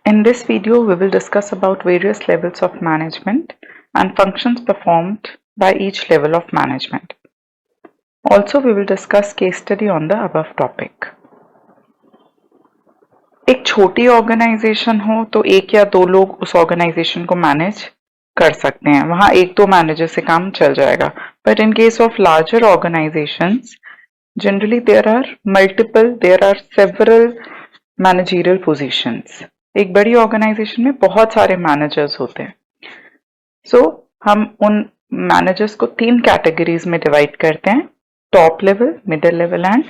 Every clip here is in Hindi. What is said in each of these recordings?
In this video, we will discuss about various levels of management and functions performed by each level of management. Also, we will discuss case study on the above topic. एक छोटी ऑर्गेनाइजेशन हो तो एक या दो लोग उस ऑर्गेनाइजेशन को मैनेज कर सकते हैं, वहां एक दो मैनेजर से काम चल जाएगा. But in case of larger organisations, generally there are several managerial positions. एक बड़ी ऑर्गेनाइजेशन में बहुत सारे मैनेजर्स होते हैं. हम उन मैनेजर्स को 3 कैटेगरीज में डिवाइड करते हैं: top level, middle level and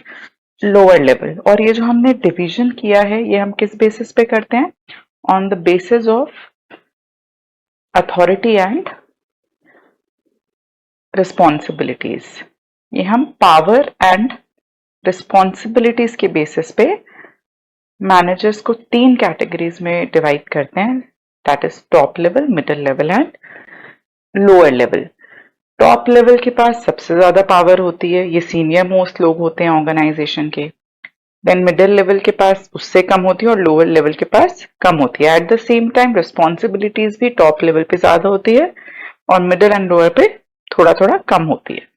lower level. और ये जो हमने डिवीजन किया है, ये हम किस बेसिस पे करते हैं? On the basis of authority and responsibilities. ये हम पावर एंड रिस्पॉन्सिबिलिटीज के बेसिस पे मैनेजर्स को 3 कैटेगरीज में डिवाइड करते हैं. That is top level, middle level and lower level. Top level के पास सबसे ज्यादा पावर होती है, ये सीनियर मोस्ट लोग होते हैं ऑर्गेनाइजेशन के. देन मिडिल लेवल के पास उससे कम होती है और लोअर लेवल के पास कम होती है. At the same time responsibilities भी टॉप लेवल पे ज्यादा होती है और मिडिल एंड लोअर पे थोड़ा थोड़ा कम होती है.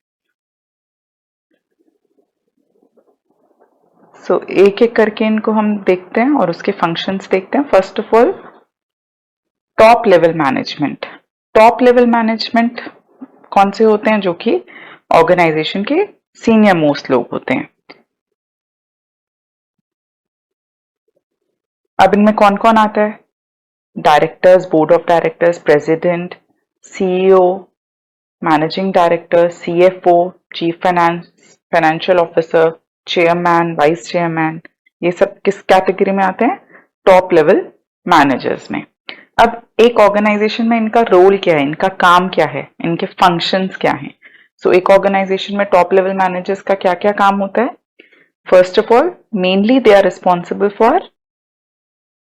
एक एक करके इनको हम देखते हैं और उसके फंक्शंस देखते हैं. First of all, top level management. Top level management कौन से होते हैं? जो कि ऑर्गेनाइजेशन के सीनियर मोस्ट लोग होते हैं. अब इनमें कौन कौन आता है? Directors, board of directors, president, CEO, managing director, CFO, chief financial officer, chairman, vice chairman. ये सब किस कैटेगरी में आते हैं? टॉप लेवल मैनेजर्स में. अब एक ऑर्गेनाइजेशन में इनका रोल क्या है, इनका काम क्या है, इनके फंक्शंस क्या हैं? एक ऑर्गेनाइजेशन में टॉप लेवल मैनेजर्स का क्या क्या काम होता है? First of all, mainly they are responsible for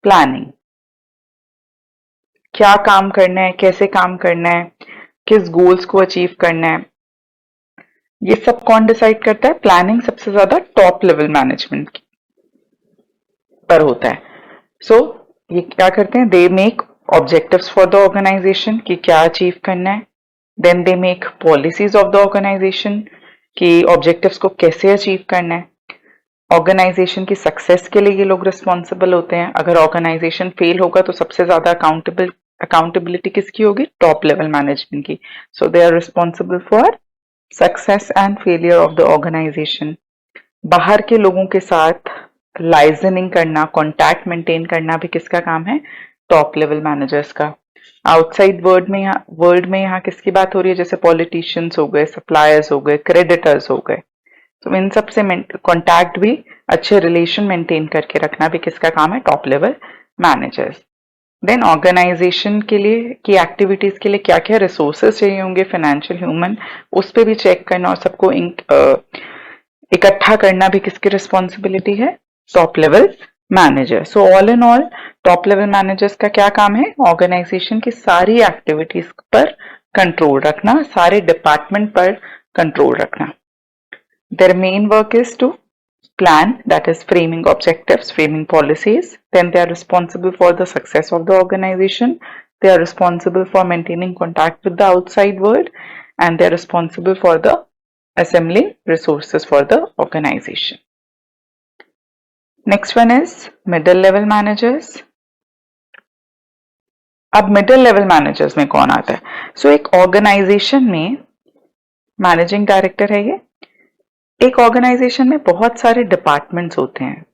planning. क्या काम करना है, कैसे काम करना है, किस गोल्स को अचीव करना है, ये सब कौन डिसाइड करता है? प्लानिंग सबसे ज्यादा टॉप लेवल मैनेजमेंट पर होता है. ये क्या करते हैं? They make objectives for the organisation कि क्या अचीव करना है. Then they make policies of the organisation कि ऑब्जेक्टिव्स को कैसे अचीव करना है. ऑर्गेनाइजेशन की सक्सेस के लिए ये लोग रिस्पॉन्सिबल होते हैं. अगर ऑर्गेनाइजेशन फेल होगा तो सबसे ज्यादा अकाउंटेबिलिटी किसकी होगी? टॉप लेवल मैनेजमेंट की. They are responsible for success and failure of the organisation. बाहर के लोगों के साथ लाइजनिंग करना, कॉन्टैक्ट मेंटेन करना भी किसका काम है? टॉप लेवल मैनेजर्स का. आउटसाइड वर्ल्ड में यहाँ किसकी बात हो रही है? जैसे पॉलिटिशियंस हो गए, सप्लायर्स हो गए, क्रेडिटर्स हो गए. इन सब से कॉन्टैक्ट भी, अच्छे रिलेशन मेंटेन करके रखना भी किसका काम है? Top level managers. Then organisation के लिए की एक्टिविटीज के लिए क्या क्या रिसोर्सेज चाहिए होंगे, फाइनेंशियल, ह्यूमन, उस पर भी चेक करना और सबको इकट्ठा करना भी किसकी रिस्पॉन्सिबिलिटी है? Top level manager. All in all, top level managers का क्या काम है? ऑर्गेनाइजेशन की सारी एक्टिविटीज पर कंट्रोल रखना, सारे डिपार्टमेंट पर कंट्रोल रखना. Their main work is to plan, that is framing objectives, framing policies. Then they are responsible for the success of the organization. They are responsible for maintaining contact with the outside world, and they are responsible for the assembling resources for the organization. Next one is middle level managers. अब middle level managers में कौन आता है? एक ऑर्गेनाइजेशन में मैनेजिंग डायरेक्टर है ये. एक ऑर्गेनाइजेशन में बहुत सारे डिपार्टमेंट्स होते हैं.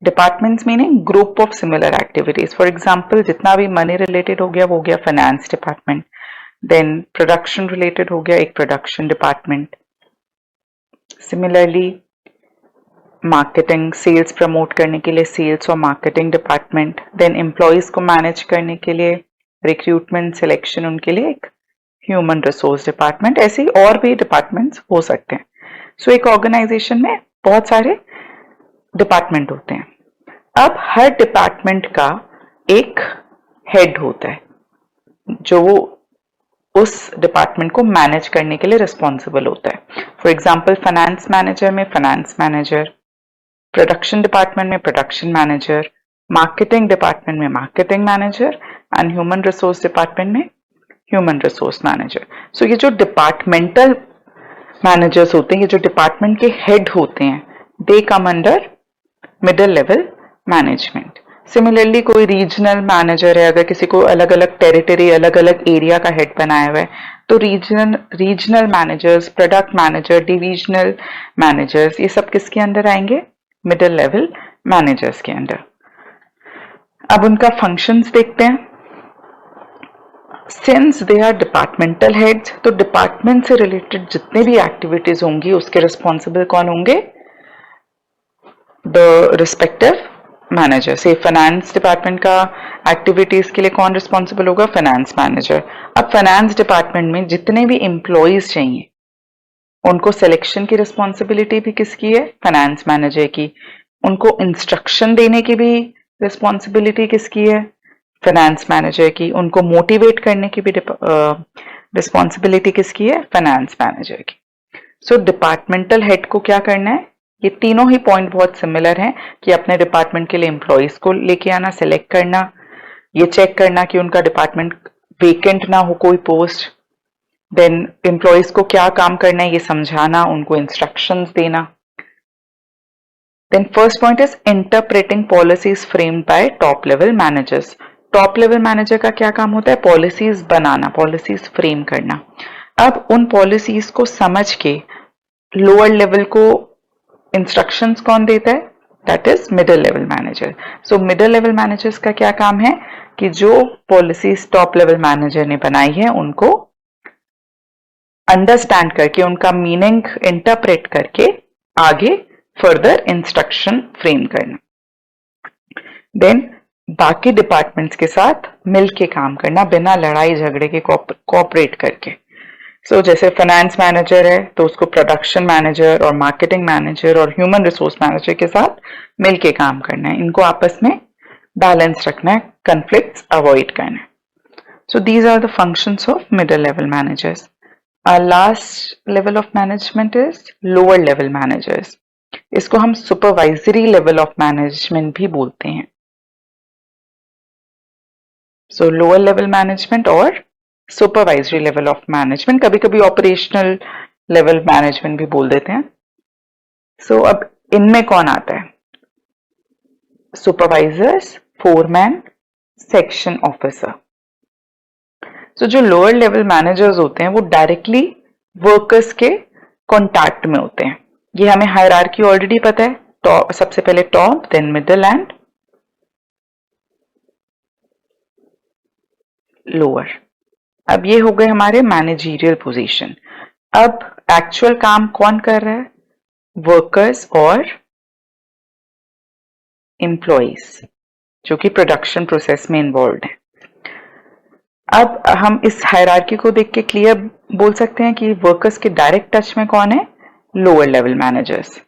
Departments meaning group of similar activities. For example, जितना भी मनी रिलेटेड हो गया finance department. Then production related हो गया, एक production department. Similarly marketing, sales promote करने के लिए सेल्स और मार्केटिंग डिपार्टमेंट. देन एम्प्लॉयज को मैनेज करने के लिए रिक्रूटमेंट, सिलेक्शन, उनके लिए एक ह्यूमन रिसोर्स डिपार्टमेंट. ऐसे ही और भी डिपार्टमेंट्स हो सकते हैं. एक ऑर्गेनाइजेशन में बहुत सारे डिपार्टमेंट होते हैं. अब हर डिपार्टमेंट का एक हेड होता है जो उस डिपार्टमेंट को मैनेज करने के लिए रिस्पॉन्सिबल होता है. फॉर एग्जाम्पल, फाइनेंस मैनेजर में फाइनेंस मैनेजर, प्रोडक्शन डिपार्टमेंट में प्रोडक्शन मैनेजर, मार्केटिंग डिपार्टमेंट में marketing manager and human resource department में ह्यूमन रिसोर्स मैनेजर। सो ये जो डिपार्टमेंटल मैनेजर्स होते हैं, ये जो डिपार्टमेंट के हेड होते हैं, they come under middle level management. Similarly कोई रीजनल मैनेजर है, अगर किसी को अलग अलग टेरिटरी, अलग अलग एरिया का हेड बनाया हुआ है, तो regional managers, product manager, divisional managers, ये सब किसके अंदर आएंगे? मिडिल लेवल मैनेजर्स के अंदर। अब उनका फंक्शंस देखते हैं। Since they are departmental heads, तो डिपार्टमेंट से रिलेटेड जितने भी एक्टिविटीज होंगी उसके रिस्पॉन्सिबल कौन होंगे? The respective manager. से फाइनेंस डिपार्टमेंट का एक्टिविटीज के लिए कौन रिस्पॉन्सिबल होगा? Finance manager. अब फाइनेंस डिपार्टमेंट में जितने भी एम्प्लॉयज चाहिए उनको सिलेक्शन की रिस्पॉन्सिबिलिटी भी किसकी है? फाइनेंस मैनेजर की। उनको इंस्ट्रक्शन देने की भी रिस्पॉन्सिबिलिटी किसकी है? फाइनेंस मैनेजर की। उनको मोटिवेट करने की भी रिस्पॉन्सिबिलिटी किसकी है? फाइनेंस मैनेजर की। सो डिपार्टमेंटल हेड को क्या करना है? ये तीनों ही पॉइंट बहुत सिमिलर हैं कि अपने डिपार्टमेंट के लिए एम्प्लॉयज को लेके आना, सिलेक्ट करना, ये चेक करना कि उनका डिपार्टमेंट वेकेंट ना हो कोई पोस्ट, देन एम्प्लॉयज को क्या काम करना है ये समझाना, उनको इंस्ट्रक्शंस देना। Then first point is interpreting policies framed by top level managers. Top level manager का क्या काम होता है? पॉलिसीज बनाना, पॉलिसीज फ्रेम करना। अब उन पॉलिसीज को समझ के लोअर लेवल को इंस्ट्रक्शंस कौन देता है? That is middle level manager. So middle level managers का क्या काम है कि जो पॉलिसीज टॉप लेवल मैनेजर ने बनाई है उनको अंडरस्टैंड करके, उनका मीनिंग इंटरप्रेट करके आगे फर्दर इंस्ट्रक्शन फ्रेम करना। देन बाकी डिपार्टमेंट्स के साथ मिलके काम करना, बिना लड़ाई झगड़े के, कोऑपरेट करके। सो जैसे फाइनेंस मैनेजर है तो उसको प्रोडक्शन मैनेजर और मार्केटिंग मैनेजर और ह्यूमन रिसोर्स मैनेजर के साथ मिलके काम करना है, इनको आपस में बैलेंस रखना है, कन्फ्लिक्ट्स अवॉइड करना है। So these are the functions of middle level managers. Last level of management is lower level managers. इसको हम सुपरवाइजरी लेवल ऑफ मैनेजमेंट भी बोलते हैं। सो लोअर लेवल मैनेजमेंट और सुपरवाइजरी लेवल ऑफ मैनेजमेंट, कभी कभी ऑपरेशनल लेवल मैनेजमेंट भी बोल देते हैं। सो अब इनमें कौन आता है? Supervisors, foreman, section officer. So जो लोअर लेवल मैनेजर्स होते हैं वो डायरेक्टली वर्कर्स के कॉन्टैक्ट में होते हैं। ये हमें हायरार्की ऑलरेडी पता है, तो सबसे पहले top, then middle and lower. अब ये हो गए हमारे मैनेजरियल पोजीशन। अब एक्चुअल काम कौन कर रहा है? वर्कर्स और एम्प्लॉइज जो कि प्रोडक्शन प्रोसेस में इन्वॉल्व है। अब हम इस हायरार्की को देख के क्लियर बोल सकते हैं कि वर्कर्स के डायरेक्ट टच में कौन है? Lower level managers.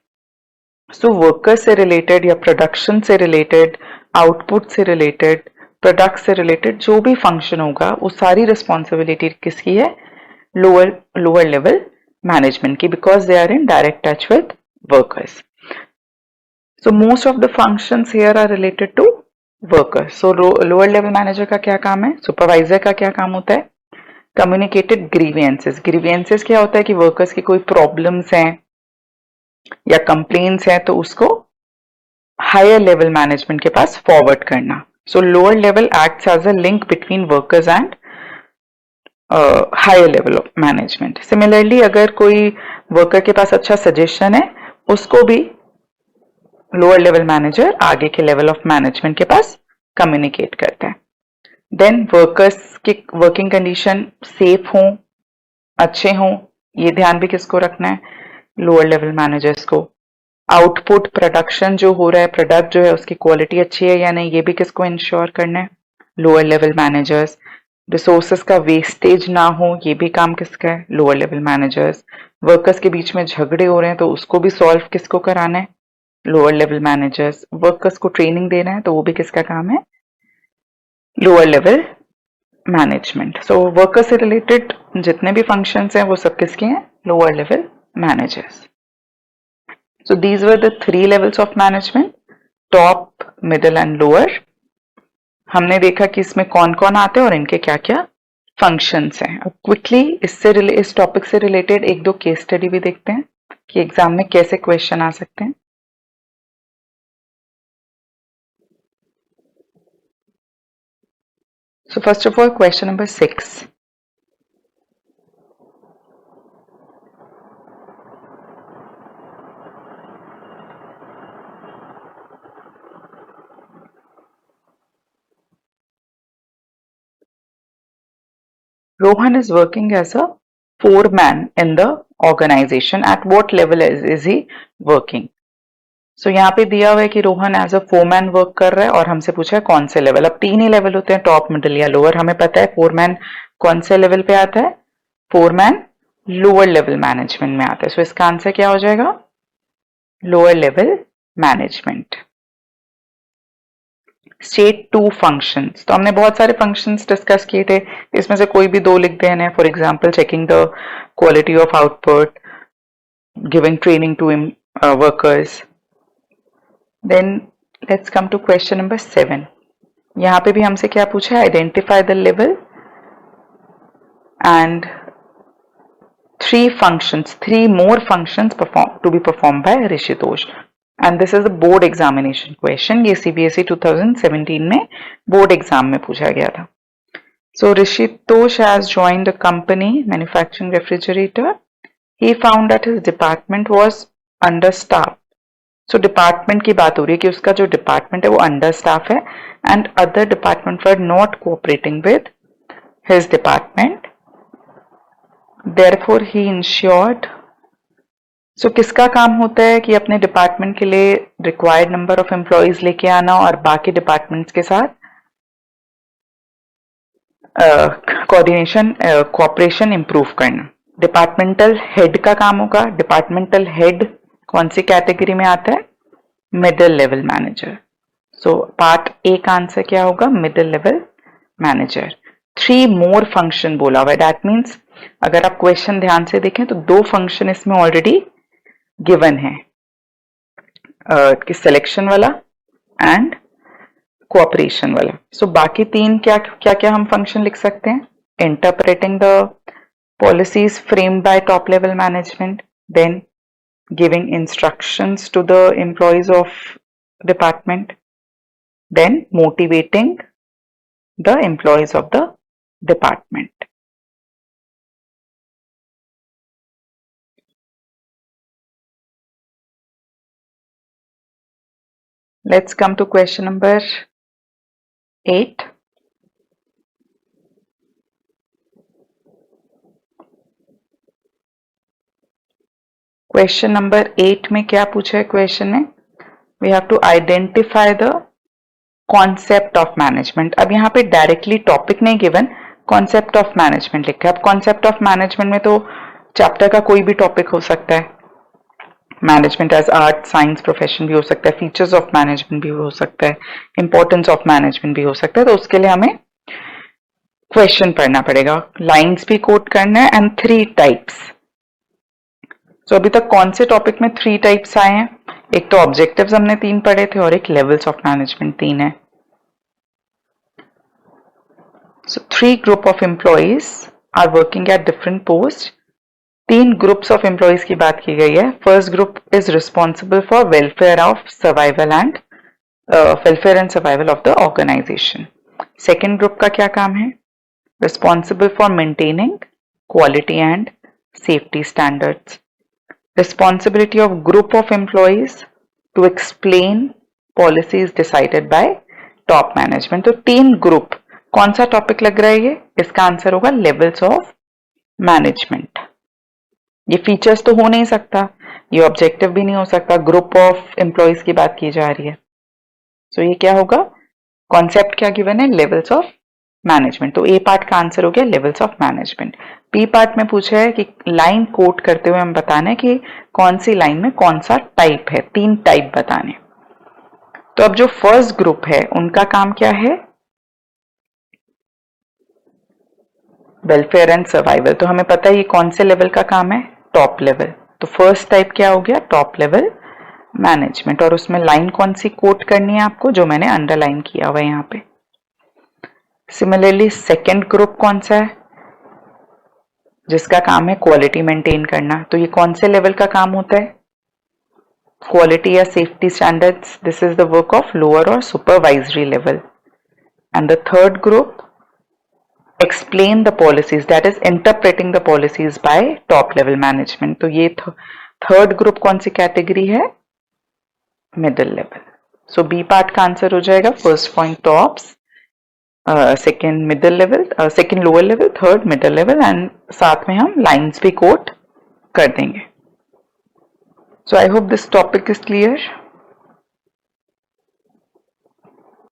So workers से रिलेटेड या प्रोडक्शन से रिलेटेड, आउटपुट से रिलेटेड, प्रोडक्ट से रिलेटेड जो भी फंक्शन होगा वो सारी रिस्पॉन्सिबिलिटी किसकी है? लोअर लेवल मैनेजमेंट की, because they are in direct touch with workers. So most of the functions here are related to workers. So lower level manager का क्या काम है? सुपरवाइजर का क्या काम होता है? Communicated grievances. ग्रीवियंसेस क्या होता है कि वर्कर्स की कोई प्रॉब्लम्स हैं या कंप्लेंट्स हैं तो उसको हायर लेवल मैनेजमेंट के पास फॉरवर्ड करना। So lower level acts as a link between workers and higher level of management. Similarly, अगर कोई वर्कर के पास अच्छा सजेशन है उसको भी लोअर लेवल मैनेजर आगे के लेवल ऑफ मैनेजमेंट के पास कम्युनिकेट करता है। देन वर्कर्स के वर्किंग कंडीशन सेफ हों, अच्छे हों, ये ध्यान भी किसको रखना है? लोअर लेवल मैनेजर्स को। आउटपुट, प्रोडक्शन जो हो रहा है, प्रोडक्ट जो है उसकी क्वालिटी अच्छी है या नहीं, ये भी किसको इंश्योर करना है? Lower level managers. रिसोर्सेस का वेस्टेज ना हो, ये भी काम किसका है? Lower level managers. वर्कर्स के बीच में झगड़े हो रहे हैं तो उसको भी सॉल्व किसको कराना है? Lower level managers. वर्कर्स को ट्रेनिंग देना है तो वो भी किसका काम है? Lower level management. So worker से रिलेटेड जितने भी फंक्शंस हैं वो सब किसके हैं? Lower level managers. So these were the 3 levels of management: top, middle and lower. हमने देखा कि इसमें कौन कौन आते हैं और इनके क्या क्या फंक्शंस हैं। अब क्विकली इस टॉपिक से रिलेटेड एक दो केस स्टडी भी देखते हैं कि एग्जाम में कैसे क्वेश्चन आ सकते हैं। So first of all, question number 6. Rohan is working as a foreman in the organization. At what level is he working? So यहाँ पे दिया हुआ है कि Rohan as a foreman work कर रहा है और हमसे पूछा है कौन से लेवल। अब 3 ही लेवल होते हैं, टॉप, मिडिल या लोअर। हमें पता है फोरमैन कौन से लेवल पे आता है, फोरमैन लोअर लेवल मैनेजमेंट में आता है। सो इसका आंसर क्या हो जाएगा, lower level management. State 2 functions. तो हमने बहुत सारे फंक्शंस डिस्कस किए थे, इसमें से कोई भी 2 लिख देना है। For example checking the quality of output, giving training to workers. Then let's come to question number 7। यहाँ पे भी हमसे क्या पूछा है, identify the level and 3 more functions to be performed by Rishitosh. And this is a board examination question. ये CBSE 2017 में board exam में पूछा गया था. So Rishitosh has joined a company manufacturing refrigerator. He found that his department was understaffed. So department की बात हो रही है कि उसका जो department है वो understaff है and other department were not cooperating with his department. Therefore he ensured. So किसका काम होता है कि अपने डिपार्टमेंट के लिए रिक्वायर्ड नंबर ऑफ एम्प्लॉइज लेके आना और बाकी डिपार्टमेंट्स के साथ कोऑर्डिनेशन कोऑपरेशन इंप्रूव करना। डिपार्टमेंटल हेड का काम होगा। डिपार्टमेंटल हेड कौन सी कैटेगरी में आता है, middle level manager. So part A का आंसर क्या होगा, middle level manager. 3 more function बोला हुआ है, दैट मीन्स अगर आप क्वेश्चन ध्यान से देखें तो 2 फंक्शन इसमें ऑलरेडी गिवन है, कि सिलेक्शन वाला एंड कोऑपरेशन वाला। सो बाकी 3 क्या क्या हम फंक्शन लिख सकते हैं, interpreting the policies framed by top level management, then giving instructions to the employees of department, then motivating the employees of the department. Let's come to question number 8. Question number 8 में क्या पूछा है क्वेश्चन में, we have to identify the concept of management. अब यहाँ पे डायरेक्टली टॉपिक नहीं गिवन, कॉन्सेप्ट ऑफ मैनेजमेंट लिखा है। अब कॉन्सेप्ट ऑफ मैनेजमेंट में तो चैप्टर का कोई भी टॉपिक हो सकता है, management as art, science, profession भी हो सकता है, फीचर्स ऑफ मैनेजमेंट भी हो सकता है, इंपॉर्टेंस ऑफ मैनेजमेंट भी हो सकता है। तो उसके लिए हमें क्वेश्चन पढ़ना पड़ेगा, लाइंस भी कोट करना है एंड 3 टाइप्स। सो अभी तक कौन से टॉपिक में 3 टाइप्स आए हैं, एक तो ऑब्जेक्टिव्स हमने 3 पढ़े थे और एक लेवल्स ऑफ मैनेजमेंट 3 है। So 3 group of employees are working at different post. 3 groups of employees की बात की गई है। First group is responsible for welfare of survival and survival of the organisation. Second group का क्या काम है, responsible for maintaining quality and safety standards. Responsibility of group of employees to explain policies decided by top management। तो 3 ग्रुप, कौन सा टॉपिक लग रहा है ये, इसका आंसर होगा लेवल्स ऑफ मैनेजमेंट। ये फीचर्स तो हो नहीं सकता, ये ऑब्जेक्टिव भी नहीं हो सकता, ग्रुप ऑफ एम्प्लॉइज की बात की जा रही है। सो ये क्या होगा, कॉन्सेप्ट क्या गिवन है, लेवल्स ऑफ मैनेजमेंट। तो ए पार्ट का आंसर हो गया levels of management. B part में पूछा है कि लाइन कोट करते हुए हम बताना है कि कौन सी लाइन में कौन सा टाइप है, 3 टाइप बताने। तो अब जो फर्स्ट ग्रुप है उनका काम क्या है, वेलफेयर एंड सर्वाइवल। तो हमें पता है ये कौन से लेवल का काम है, टॉप लेवल। तो फर्स्ट टाइप क्या हो गया, टॉप लेवल मैनेजमेंट, और उसमें लाइन कौन सी कोट करनी है आपको, जो मैंने अंडरलाइन किया हुआ है यहाँ पे। सिमिलरली सेकेंड ग्रुप कौन सा है, जिसका काम है क्वालिटी मेंटेन करना। तो ये कौन से लेवल का काम होता है, क्वालिटी या safety standards. This is the work of lower और supervisory level. And the third group explain the policies, that is interpreting the policies by top level management। तो ये थर्ड ग्रुप कौन सी कैटेगरी है, middle level. So B part का आंसर हो जाएगा first point tops, second middle level, second lower level, third middle level, and साथ में हम लाइंस भी कोट कर देंगे। So I hope this topic is clear.